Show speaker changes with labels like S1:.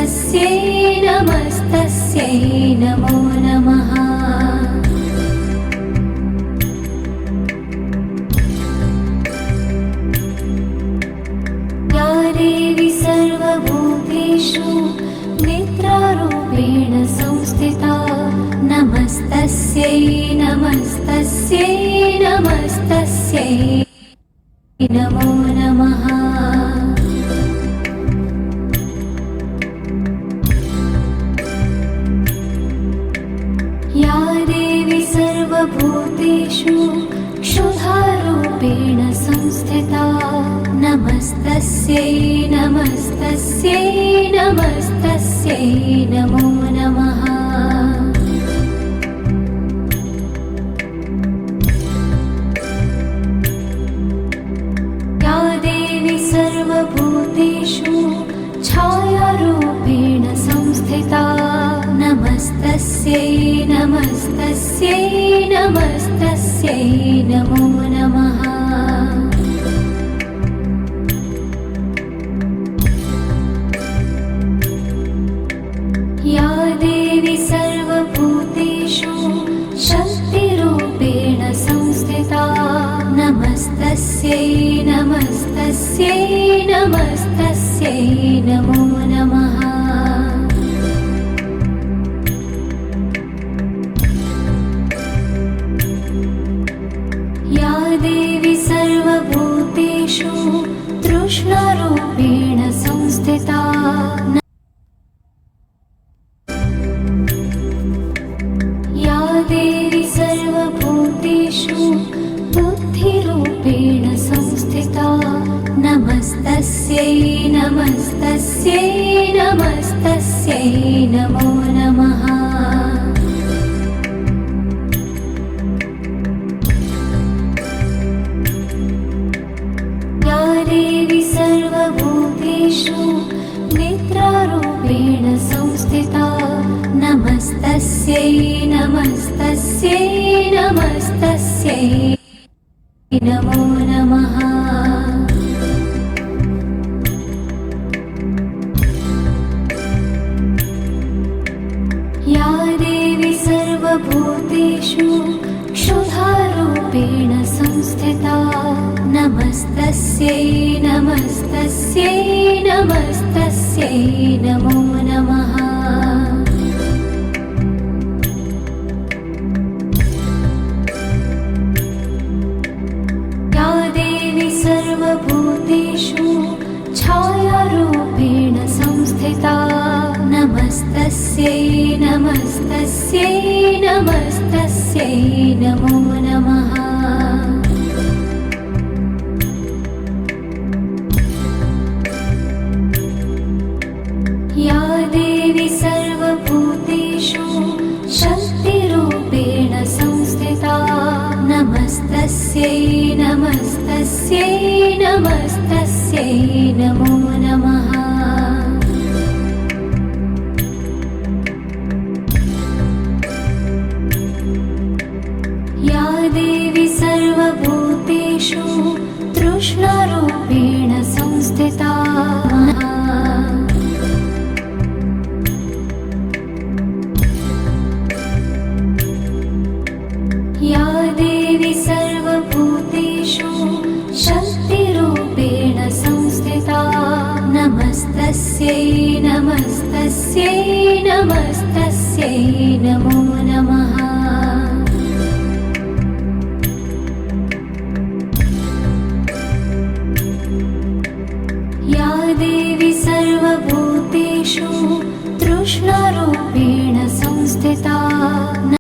S1: नमस्तस्यै नमस्तस्यै नमो नमः। या देवी सर्वभूतेषु निद्रारूपेण संस्थिता नमस्तस्यै नमस्तस्यै नमस्तस्यै नमो नमः। या देवी सर्वभूतेषु क्षुधारूपेण संस्थिता नमस्तस्यै नमस्तस्यै नमस्तस्यै नमो नमः। या देवी सर्वभूतेषु छायारूपेण संस्थिता नमस्तस्यै नमस्तस्यै नमस्तस्यै नमो नमः। या देवी सर्वभूतेषु शक्तिरूपेण संस्थिता नमस्तस्यै नमस्तस्यै नमस्तस्यै नमो नमः। या देवी सर्वभूतेषु तृष्णारूपेण संस्थिता या देवी सर्वभूतेषु बुद्धिरूपेण संस्थिता नमस्तस्यै नमस्तस्यै नमस्तस्यै नमो नमः। या देवी सर्वभूतेषु निद्रारूपेण संस्थिता नमस्तस्यै नमस्तस्यै नमस्तस्यै नमो नमः। या देवी सर्वभूतेषु क्षुधारूपेण संस्थिता नमस्तस्यै नमस्तस्यै नमस्तस्यै नमो नमः। या देवी सर्वभूतेषु छायारूपेण संस्थिता नमस्तस्यै नमस्तस्यै नमस्तस्यै नमो नमः। या देवी सर्वभूतेषु शक्तिरूपेण संस्थिता नमस्तस्यै नमस्तस्यै नमस्तस्यै नमो नमः। या देवी सर्वभूतेषु तृष्णारूपेण संस्थिता या देवी सर्वभूतेषु शक्तिरूपेण संस्थिता नमस्तस्यै नमस्तस्यै नमस्तस्यै नमो नमः। या देवी सर्वभूतेषु तृष्णारूपेण संस्थिता